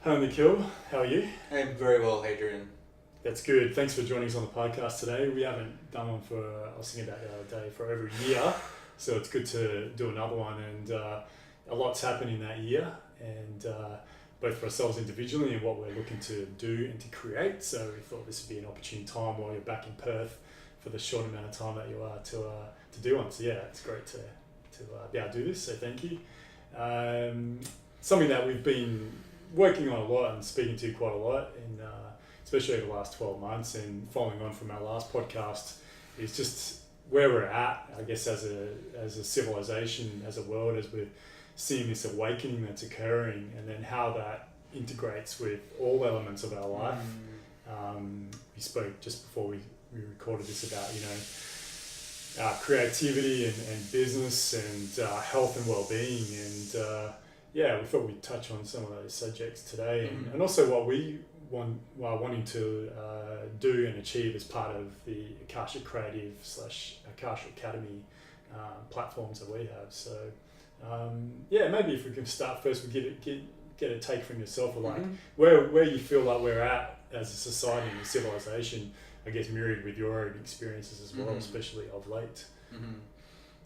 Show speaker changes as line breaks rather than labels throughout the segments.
Hello Nikhil, how are you?
I'm very well, Adrian.
That's good. Thanks for joining us on the podcast today. We haven't done one for, I was thinking about the other day, for over a year. So it's good to do another one. And a lot's happened in that year, and both for ourselves individually and what we're looking to do and to create. So we thought this would be an opportune time while you're back in Perth for the short amount of time that you are to do one. So yeah, it's great to be able to do this. So thank you. Something that we've been working on a lot and speaking to quite a lot, in especially over the last 12 months, and following on from our last podcast, is just where we're at, I guess, as a civilization, as a world, as we're seeing this awakening that's occurring, and then how that integrates with all elements of our life. We spoke just before we recorded this about, creativity and business and health and well-being, and we thought we'd touch on some of those subjects today, and also what we wanting to do and achieve as part of the Akasha Creative / Akasha Academy platforms that we have. So maybe if we can start first, we get a take from yourself, or like where you feel like we're at as a society and a civilization, I guess mirrored with your own experiences as well, especially of late.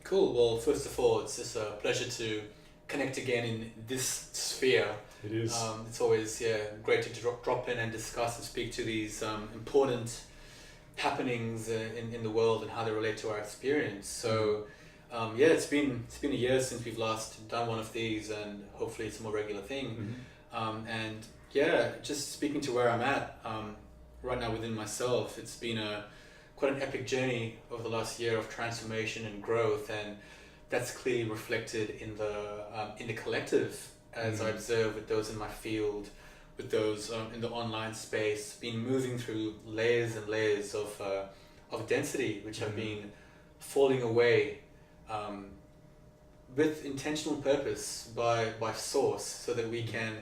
Cool. Well, first of all, it's just a pleasure to connect again in this sphere.
It is.
It's always great to drop in and discuss and speak to these important happenings in the world and how they relate to our experience. So it's been a year since we've last done one of these, and hopefully it's a more regular thing. Just speaking to where I'm at right now within myself, it's been quite an epic journey over the last year of transformation and growth, and that's clearly reflected in the collective, as I observe with those in my field, with those in the online space, been moving through layers and layers of density, which have been falling away with intentional purpose by source, so that we can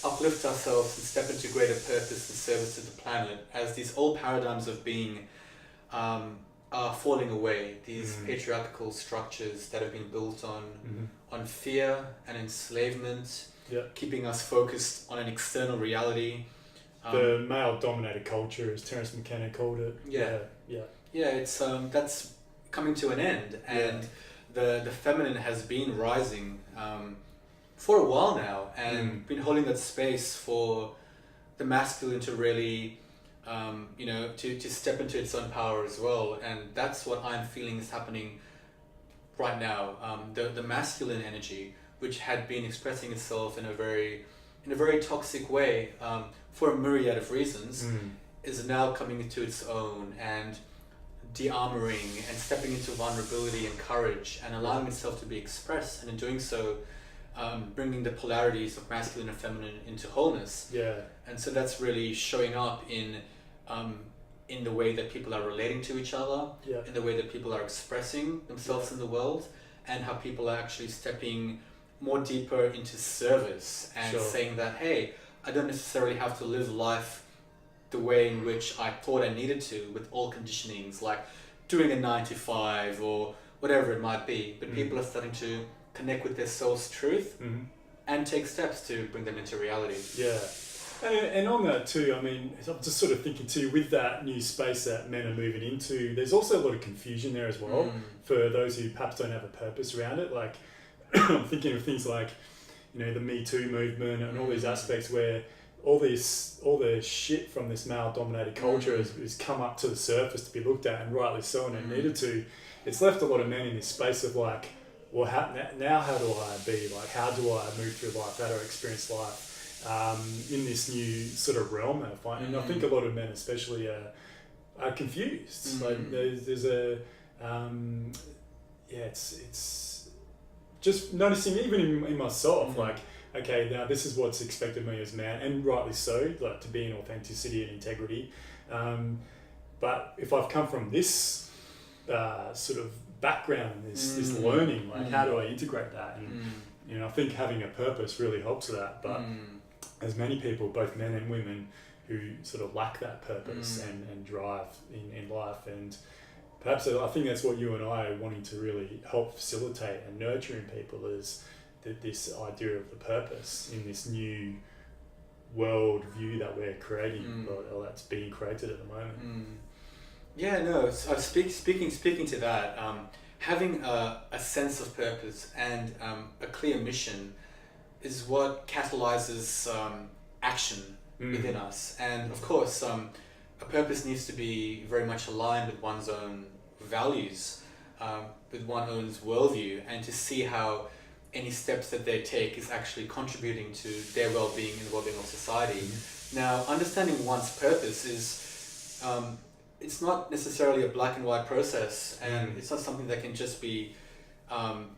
uplift ourselves and step into greater purpose and service to the planet, as these old paradigms of being are falling away, these patriarchal structures that have been built on fear and enslavement, keeping us focused on an external reality.
The male-dominated culture, as Terence McKenna called it.
It's that's coming to an end, and the feminine has been rising for a while now, and been holding that space for the masculine to really to step into its own power as well. And that's what I'm feeling is happening right now. The masculine energy, which had been expressing itself in a very toxic way for a myriad of reasons, is now coming into its own and de-armoring and stepping into vulnerability and courage and allowing itself to be expressed, and in doing so bringing the polarities of masculine and feminine into wholeness. And so that's really showing up in the way that people are relating to each other, in the way that people are expressing themselves in the world, and how people are actually stepping more deeper into service and saying that, hey, I don't necessarily have to live life the way in which I thought I needed to, with all conditionings like doing a 9 to 5 or whatever it might be, but people are starting to connect with their soul's truth and take steps to bring them into reality.
And on that too, I mean, I'm just sort of thinking too, with that new space that men are moving into, there's also a lot of confusion there as well for those who perhaps don't have a purpose around it. Like, I'm thinking of things like, the Me Too movement and all these aspects where all the shit from this male-dominated culture has come up to the surface to be looked at, and rightly so, and it needed to. It's left a lot of men in this space of like, well, now how do I be? Like, how do I move through life? How do I experience life? In this new sort of realm that I find, and I think a lot of men especially are confused. Like there's a it's just noticing even in myself, like, okay, now this is what's expected of me as a man, and rightly so, like to be in authenticity and integrity, but if I've come from this sort of background, this learning, like how do I integrate that? And I think having a purpose really helps with that, but as many people, both men and women, who sort of lack that purpose and drive in life, and perhaps I think that's what you and I are wanting to really help facilitate and nurture in people, is this idea of the purpose in this new world view that we're creating, or that's being created at the moment.
Yeah, no. So speaking to that, having a sense of purpose and a clear mission is what catalyzes action within us. And of course, a purpose needs to be very much aligned with one's own values, with one's own worldview, and to see how any steps that they take is actually contributing to their well-being and the well-being of society. Now, understanding one's purpose is, it's not necessarily a black and white process, and it's not something that can just be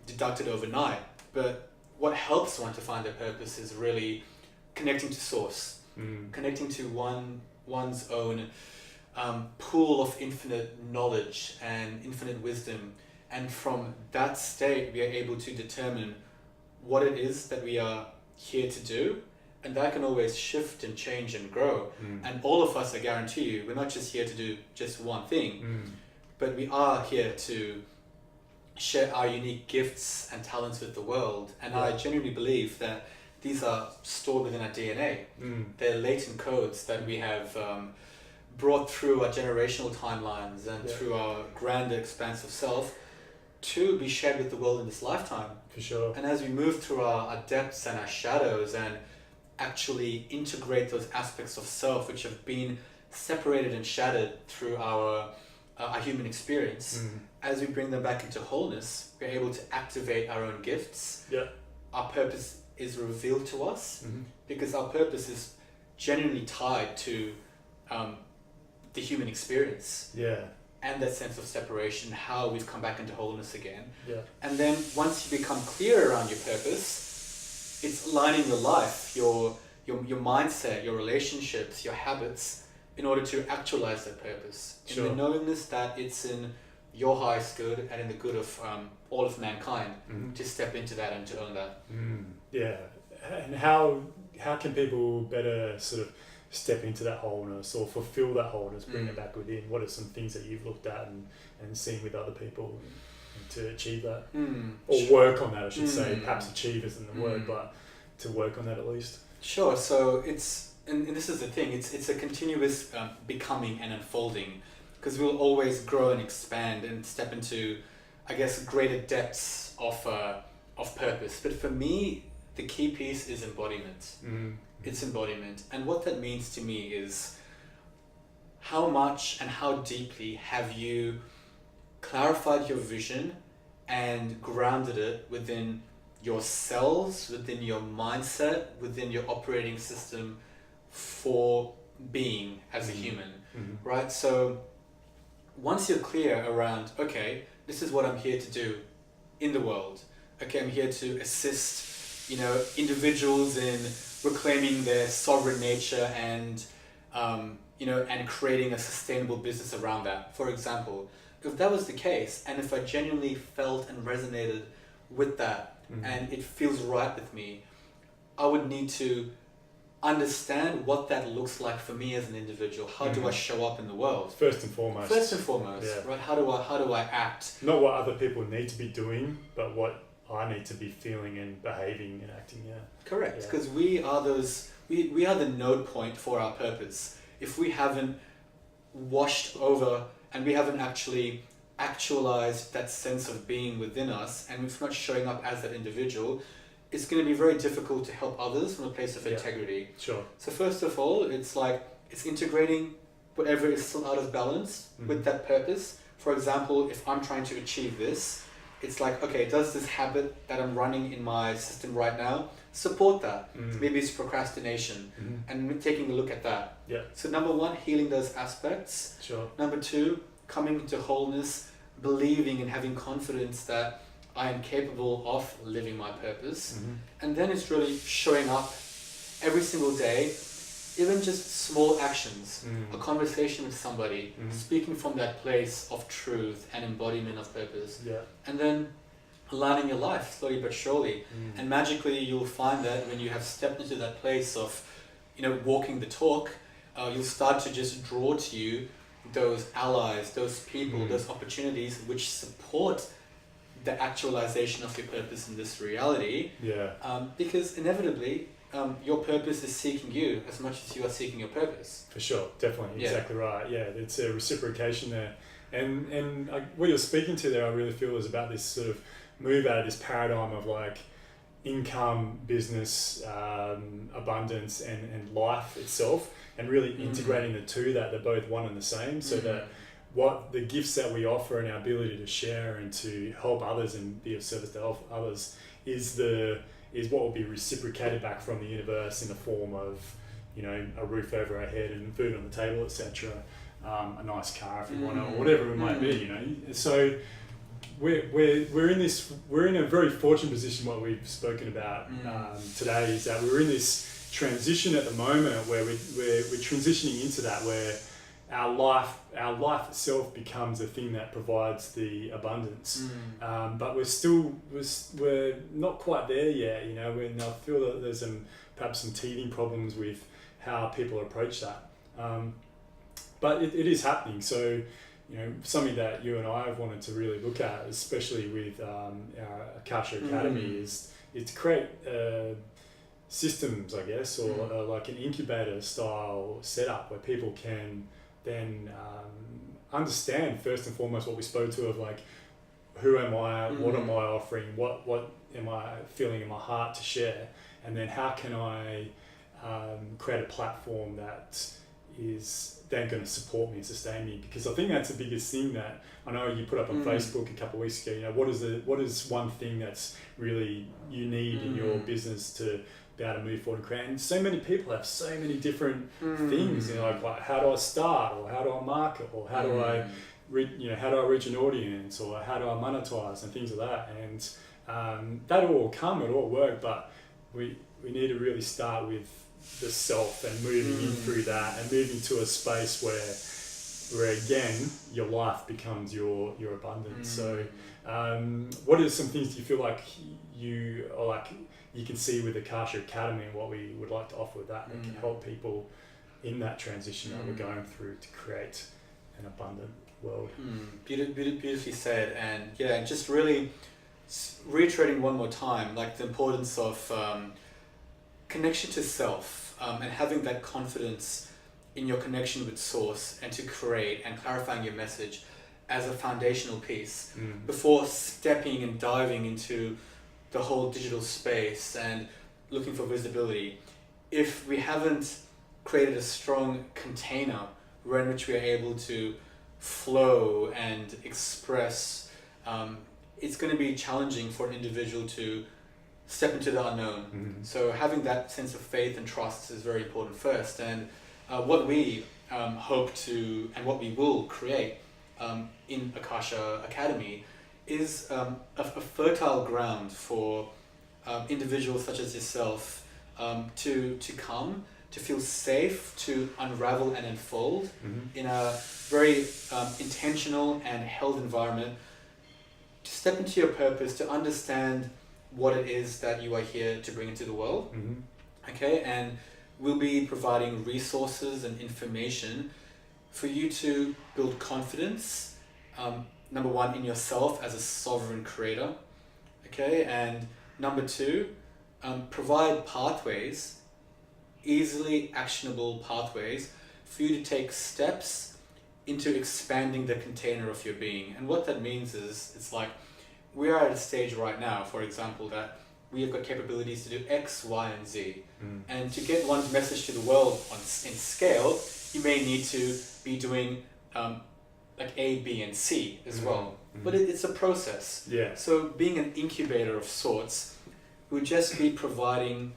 deducted overnight. But what helps one to find their purpose is really connecting to source, connecting to one's own pool of infinite knowledge and infinite wisdom. And from that state, we are able to determine what it is that we are here to do. And that can always shift and change and grow. And all of us, I guarantee you, we're not just here to do just one thing, but we are here to share our unique gifts and talents with the world. And I genuinely believe that these are stored within our DNA. They're latent codes that we have brought through our generational timelines and through our grander expanse of self to be shared with the world in this lifetime.
For sure.
And as we move through our depths and our shadows and actually integrate those aspects of self which have been separated and shattered through our human experience, as we bring them back into wholeness, we're able to activate our own gifts. Our purpose is revealed to us because our purpose is genuinely tied to the human experience. And that sense of separation, how we've come back into wholeness again. And then once you become clear around your purpose, it's aligning your life, your mindset, your relationships, your habits, in order to actualize that purpose. In the knowingness that it's in your highest good and in the good of all of mankind to step into that and to own that.
Yeah. And how can people better sort of step into that wholeness or fulfill that wholeness, bring it back within? What are some things that you've looked at and seen with other people to achieve that? Or work on that, I should say. Perhaps achieve isn't the word, but to work on that at least.
Sure. So it's, and this is the thing, it's a continuous becoming and unfolding, because we'll always grow and expand and step into, I guess, greater depths of purpose. But for me, the key piece is embodiment. It's embodiment. And what that means to me is how much and how deeply have you clarified your vision and grounded it within yourselves, within your mindset, within your operating system for being as a human, right? So once you're clear around, okay, this is what I'm here to do in the world. Okay, I'm here to assist, individuals in reclaiming their sovereign nature and, and creating a sustainable business around that. For example, if that was the case, and if I genuinely felt and resonated with that, and it feels right with me, I would need to understand what that looks like for me as an individual. How do I show up in the world?
First and foremost,
right? How do I act?
Not what other people need to be doing, but what I need to be feeling and behaving and acting.
Correct, because we are we are the node point for our purpose. If we haven't washed over and we haven't actually actualized that sense of being within us, and if we're not showing up as that individual, it's going to be very difficult to help others from a place of integrity.
Sure.
So first of all, it's integrating whatever is still out of balance with that purpose. For example, if I'm trying to achieve this, it's like, okay, does this habit that I'm running in my system right now support that? Maybe it's procrastination, and taking a look at that. So number one, healing those aspects.
Sure.
Number two, coming into wholeness, believing and having confidence that I am capable of living my purpose. And then it's really showing up every single day, even just small actions, a conversation with somebody, speaking from that place of truth and embodiment of purpose. And then aligning your life slowly but surely. And magically you'll find that when you have stepped into that place of, walking the talk, you'll start to just draw to you those allies, those people, those opportunities which support the actualization of your purpose in this reality.
Yeah.
Because inevitably, your purpose is seeking you as much as you are seeking your purpose.
For sure, definitely,
Yeah.
exactly right. Yeah, it's a reciprocation there, and what you're speaking to there, I really feel is about this sort of move out of this paradigm of like income, business, abundance, and life itself, and really integrating the two, that they're both one and the same, so that what the gifts that we offer and our ability to share and to help others and be of service to help others is what will be reciprocated back from the universe in the form of, you know, a roof over our head and food on the table, etc. A nice car if you want to, or whatever it might be, you know. So we're in a very fortunate position. What we've spoken about today is that we're in this transition at the moment where we're transitioning into that, where our life itself becomes a thing that provides the abundance, but we're not quite there yet, you know. And I feel that there's perhaps some teething problems with how people approach that, but it is happening. So, you know, something that you and I have wanted to really look at, especially with our Akasha Academy, is to create systems, I guess, or like an incubator style setup where people can then understand first and foremost what we spoke to, of like, who am I, what am I offering, what am I feeling in my heart to share, and then how can I create a platform that is then going to support me and sustain me. Because I think that's the biggest thing that I know you put up on Facebook a couple of weeks ago. You know, what is one thing that's really you need in your business to be able to move forward and create? And so many people have so many different things, you know, like how do I start, or how do I market, or how do I how do I reach an audience, or how do I monetize, and things like that. And that will come, it'll all work, but we need to really start with the self and moving in through that, and moving to a space where again your life becomes your abundance. So what are some things do you feel like you can see with the Akasha Academy, and what we would like to offer with that can help people in that transition that we're going through to create an abundant world?
Beautifully said. And yeah, just really reiterating one more time, like the importance of connection to self, and having that confidence in your connection with source, and to create and clarifying your message as a foundational piece before stepping and diving into the whole digital space and looking for visibility. If we haven't created a strong container in which we are able to flow and express, it's going to be challenging for an individual to step into the unknown. So having that sense of faith and trust is very important first. And what we hope to, and what we will create in Akasha Academy, is a fertile ground for individuals such as yourself to come, to feel safe, to unravel and unfold in a very intentional and held environment, to step into your purpose, to understand what it is that you are here to bring into the world. Okay, and we'll be providing resources and information for you to build confidence, number one, in yourself as a sovereign creator, okay, and number two, provide pathways, easily actionable pathways, for you to take steps into expanding the container of your being. And what that means is, it's like, we are at a stage right now, for example, that we have got capabilities to do X, Y, and Z. And to get one's message to the world in scale, you may need to be doing like A, B, and C as well. But it's a process.
Yeah.
So being an incubator of sorts would just be providing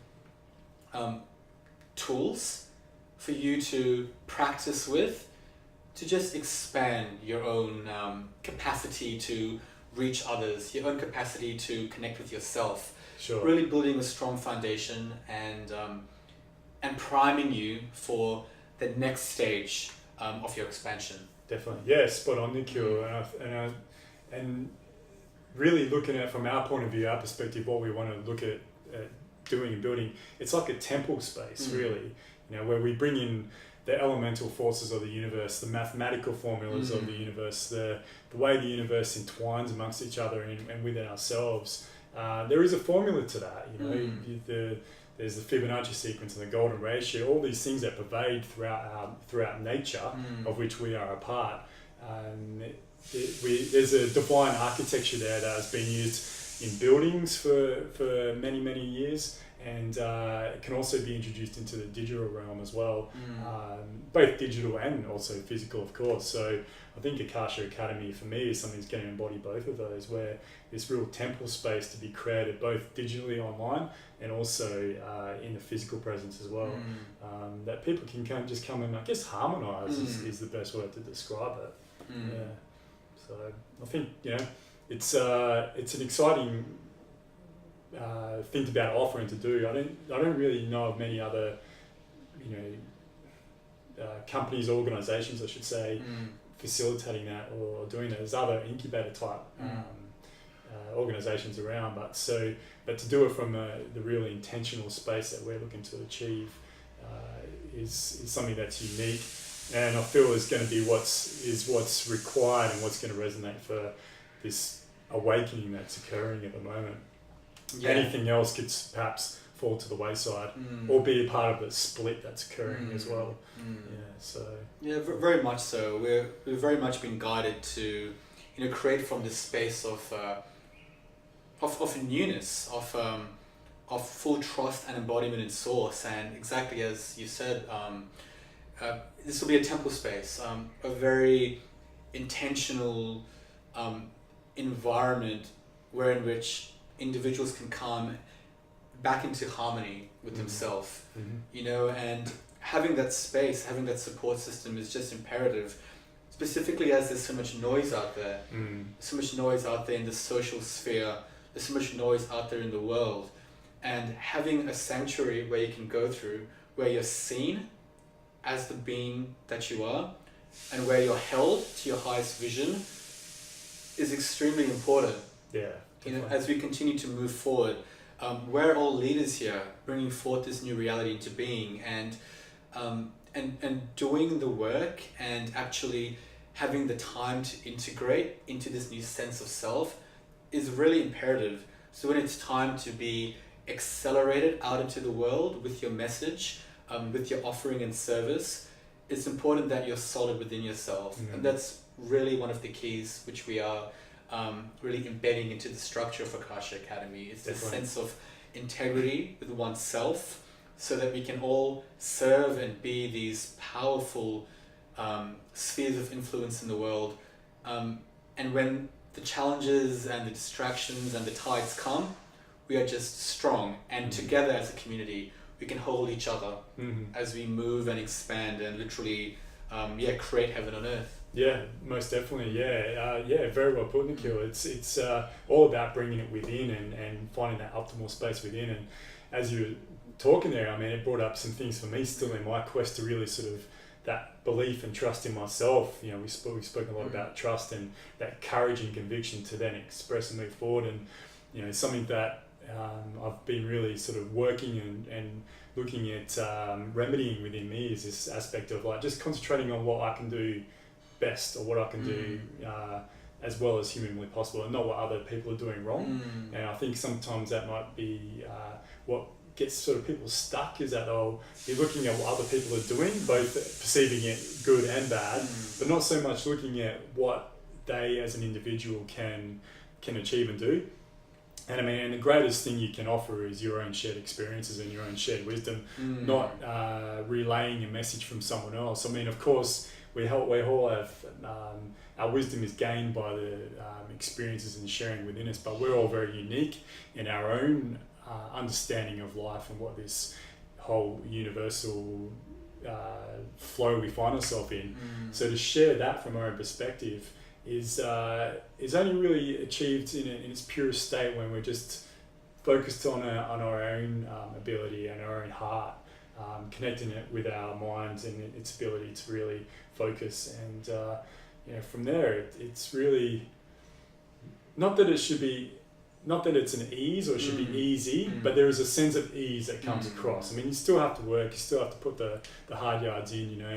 tools for you to practice with, to just expand your own capacity to reach others, your own capacity to connect with yourself.
Sure.
Really building a strong foundation and priming you for the next stage of your expansion.
Definitely, yeah, spot on, Nikhil. And really looking at, from our point of view, our perspective, what we want to look at doing and building, it's like a temple space, really. You know, where we bring in the elemental forces of the universe, the mathematical formulas of the universe, the way the universe entwines amongst each other and within ourselves. There is a formula to that, you know. There's the Fibonacci sequence and the golden ratio, all these things that pervade throughout nature, of which we are a part. There's a divine architecture there that has been used in buildings for many, many years, and it can also be introduced into the digital realm as well, both digital and also physical, of course. So I think Akasha Academy for me is something that's going to embody both of those, where this real temple space to be created both digitally online and also in the physical presence as well, that people can come and, I guess, harmonise is the best word to describe it. Yeah. So I think, you know, it's an exciting thing to be able to offer and to do. I don't really know of many other, you know, companies, organisations, I should say, facilitating that or doing that. There's other incubator type organisations around, but to do it from the really intentional space that we're looking to achieve is something that's unique, and I feel is going to be what's required and what's going to resonate for this awakening that's occurring at the moment. Yeah. Anything else could perhaps fall to the wayside or be a part of the split that's occurring as well.
Very much so. We've very much been guided to, you know, create from this space of newness, of full trust and embodiment in source. And exactly as you said, this will be a temple space, a very intentional environment in which individuals can come back into harmony with themselves, you know, and having that space, having that support system is just imperative, specifically as there's so much noise out there, so much noise out there in the social sphere, there's so much noise out there in the world, and having a sanctuary where you can go through, where you're seen as the being that you are, and where you're held to your highest vision is extremely important.
Yeah.
You know, as we continue to move forward, we're all leaders here, bringing forth this new reality into being, and doing the work and actually having the time to integrate into this new sense of self is really imperative. So when it's time to be accelerated out into the world with your message, with your offering and service, it's important that you're solid within yourself. And that's really one of the keys which we are really embedding into the structure of Akasha Academy. It's this sense of integrity with oneself, so that we can all serve and be these powerful spheres of influence in the world. And when the challenges and the distractions and the tides come, we are just strong, and together as a community we can hold each other as we move and expand and literally create heaven on earth.
Yeah, most definitely. Yeah, very well put, Nikhil. It's all about bringing it within and finding that optimal space within. And as you were talking there, I mean, it brought up some things for me still in my quest to really sort of that belief and trust in myself. You know, we've spoken a lot about trust and that courage and conviction to then express and move forward. And, you know, something that I've been really sort of working and looking at remedying within me is this aspect of like just concentrating on what I can do best, or what I can do as well as humanly possible, and not what other people are doing wrong. And I think sometimes that might be what gets sort of people stuck, is that you're looking at what other people are doing, both perceiving it good and bad, but not so much looking at what they as an individual can achieve and do. And I mean, and the greatest thing you can offer is your own shared experiences and your own shared wisdom, not relaying a message from someone else. I mean, of course, we all have, our wisdom is gained by the experiences and sharing within us, but we're all very unique in our own understanding of life and what this whole universal flow we find ourselves in. So to share that from our own perspective is only really achieved in its purest state when we're just focused on our own ability and our own heart, connecting it with our minds and its ability to really focus. And you know, from there, it's really not that it should be not that it's an ease or it should be easy, but there is a sense of ease that comes across. I mean, you still have to work, you still have to put the hard yards in, you know,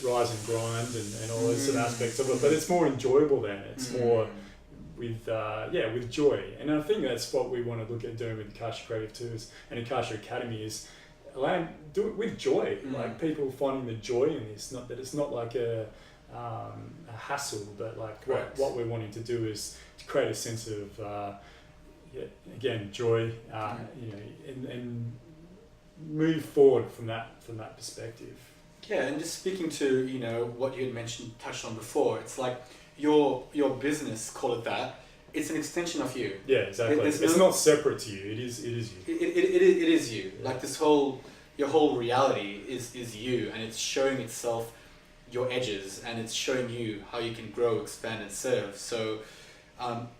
rise and grind and all those sort of aspects of it, but it's more enjoyable then. It's more with with joy. And I think that's what we want to look at doing with Akasha Creative too, and Akasha Academy is do it with joy. Like people finding the joy in this, not that it's not like a hassle, but like what we're wanting to do is to create a sense of again joy, you know, and move forward from that perspective.
Yeah, and just speaking to, you know, what you had touched on before, it's like your business, call it that, it's an extension of you.
Yeah, exactly. It's not separate to you. It is you.
It is you. Yeah. Like your whole reality is you, and it's showing itself your edges, and it's showing you how you can grow, expand, and serve. So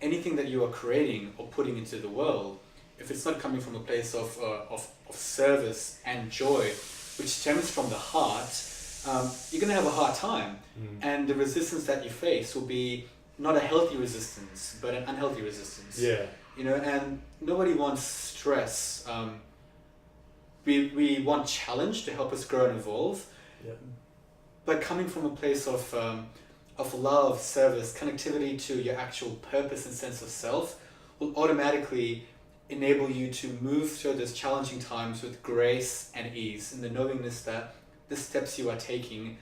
anything that you are creating or putting into the world, if it's not coming from a place of service and joy, which stems from the heart, you're going to have a hard time. And the resistance that you face will be not a healthy resistance, but an unhealthy resistance.
Yeah.
You know, and nobody wants stress. We want challenge to help us grow and evolve.
Yep.
But coming from a place of love, service, connectivity to your actual purpose and sense of self will automatically enable you to move through those challenging times with grace and ease, and the knowingness that the steps you are taking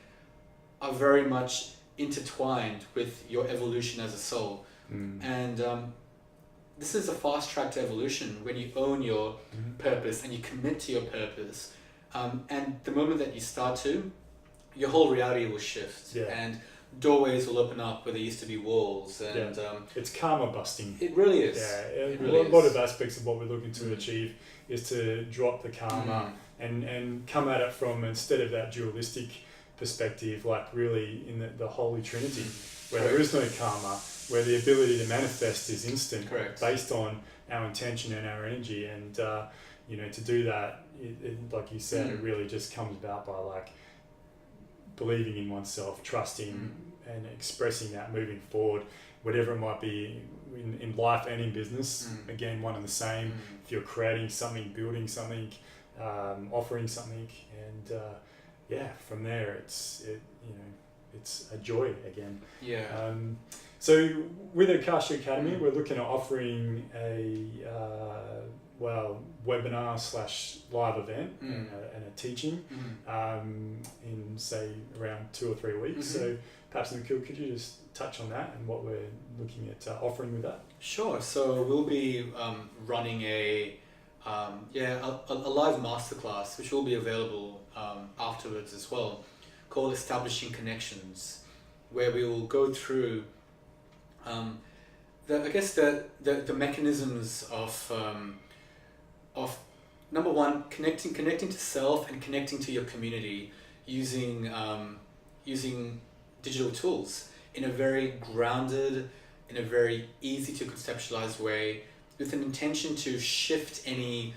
are very much intertwined with your evolution as a soul. And this is a fast track to evolution when you own your purpose and you commit to your purpose. And the moment that you start to, your whole reality will shift.
Yeah.
And doorways will open up where there used to be walls, and
it's karma busting.
It really is.
Yeah,
a
lot of aspects of what we're looking to achieve is to drop the karma and come at it from, instead of that dualistic perspective, like really in the Holy Trinity, where there is no karma, where the ability to manifest is instant, based on our intention and our energy. And you know, to do that, like you said, it really just comes about by like believing in oneself, trusting and expressing that, moving forward, whatever it might be in life and in business. Again, one and the same. If you're creating something, building something, offering something, and from there it's a joy again.
Yeah.
So with Akasha Academy, we're looking at offering a webinar / live event and a teaching in say around 2 or 3 weeks. So perhaps, Nikhil, could you just touch on that and what we're looking at offering with that?
Sure. So we'll be running a live masterclass, which will be available afterwards as well, called Establishing Connections, where we will go through the mechanisms of number one, connecting to self and connecting to your community using digital tools in a very grounded, in a very easy to conceptualize way, with an intention to shift any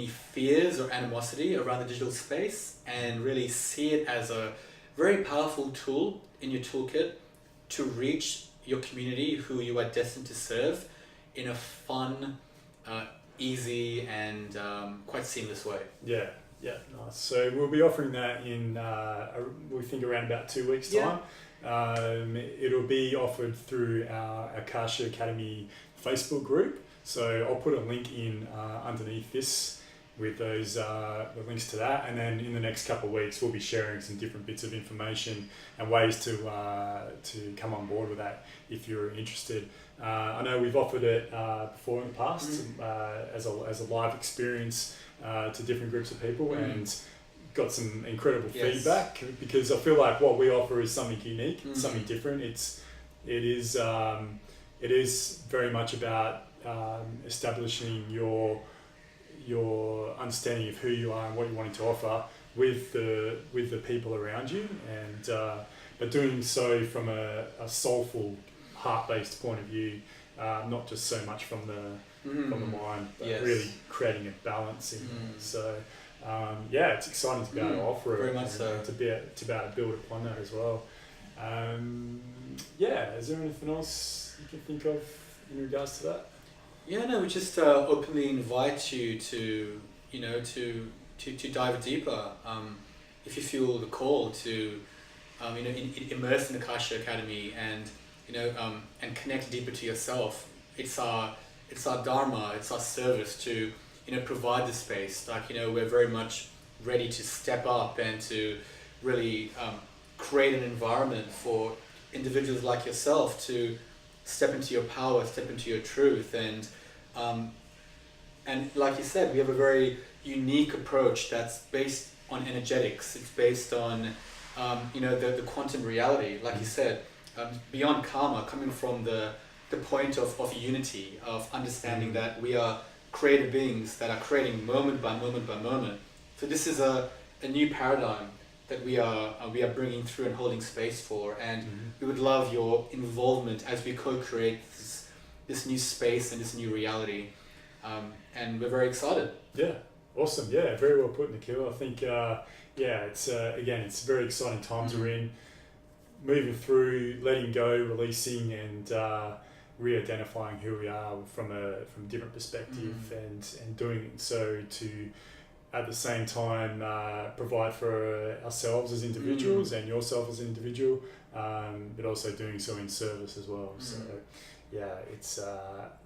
fears or animosity around the digital space and really see it as a very powerful tool in your toolkit to reach your community who you are destined to serve in a fun, easy and quite seamless way.
Yeah, nice. So we'll be offering that in, we think around about 2 weeks' time. It'll be offered through our Akasha Academy Facebook group. So I'll put a link in underneath this with those the links to that, and then in the next couple of weeks we'll be sharing some different bits of information and ways to come on board with that if you're interested. I know we've offered it before in the past as a live experience to different groups of people and got some incredible feedback, because I feel like what we offer is something unique, something different. It is very much about establishing your understanding of who you are and what you're wanting to offer with the people around you, and but doing so from a soulful, heart-based point of view, not just so much from the mind, but really creating a balance in there. So it's exciting to be able to offer
very
it,
much so.
to be able to build upon that as well. Is there anything else you can think of in regards to that?
Yeah, no, we just openly invite you to, to dive deeper. If you feel the call to, immerse in the Akasha Academy and, and connect deeper to yourself. It's our dharma, it's our service to, provide the space. Like, we're very much ready to step up and to really create an environment for individuals like yourself to step into your power, step into your truth, and like you said, we have a very unique approach that's based on energetics. It's based on the quantum reality, like you said, beyond karma, coming from the point of unity, of understanding that we are creative beings that are creating moment by moment by moment. So this is a new paradigm that we are bringing through and holding space for, and we would love your involvement as we co-create this new space and this new reality, and we're very excited.
Yeah, awesome. Yeah, very well put, Nikhil. I think it's again, it's very exciting times we're in, moving through, letting go, releasing, and re-identifying who we are from a different perspective, and doing so to, at the same time, provide for ourselves as individuals and yourself as an individual, but also doing so in service as well. So yeah, it's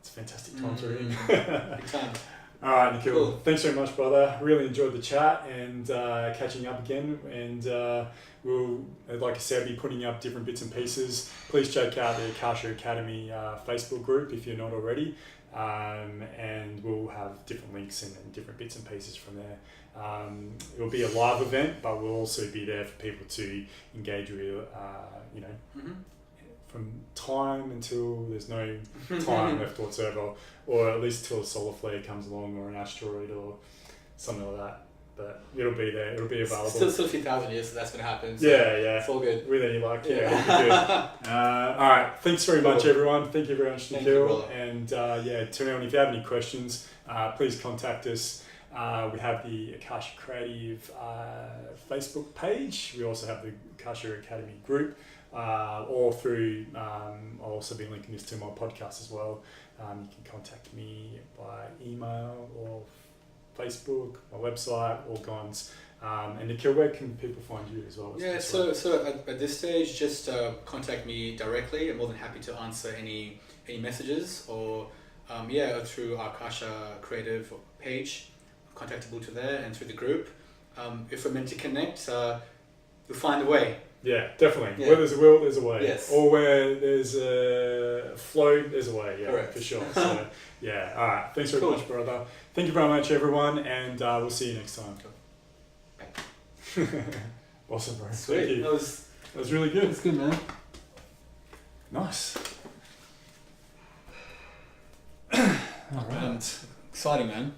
fantastic times we're in.
Big time.
All right, Nikhil.
Cool.
Thanks very much, brother. Really enjoyed the chat and catching up again. And we'll, like I said, be putting up different bits and pieces. Please check out the Akasha Academy Facebook group if you're not already. And we'll have different links and different bits and pieces from there. It'll be a live event, but we'll also be there for people to engage with, from time until there's no time left whatsoever, or at least till a solar flare comes along or an asteroid or something like that. But it'll be there, it'll be available.
Still a few thousand years, so that's going to happen. So
yeah.
It's all good.
With any luck, it'll be good. All right, thanks very much, everyone. Thank you very much, Nikhil. And tune in if you have any questions. Please contact us. We have the Akasha Creative Facebook page. We also have the Akasha Academy group. Or through, I'll also be linking this to my podcast as well. You can contact me by email or Facebook, my website, all guns. And Nikhil, where can people find you as well?
Yeah, so at this stage, just contact me directly. I'm more than happy to answer any messages, or through our Akasha Creative page, contactable to there, and through the group. If we're meant to connect, we'll find a way.
Yeah, definitely.
Yeah.
Where there's a will, there's a way.
Yes.
Or where there's a flow, there's a way. Yeah,
correct.
For sure. So, yeah. All right. Thanks very much, brother. Thank you very much, everyone, and we'll see you next time. Awesome, bro.
Sweet.
Thank you. That was really good.
That's good, man.
Nice. All right.
Exciting, man.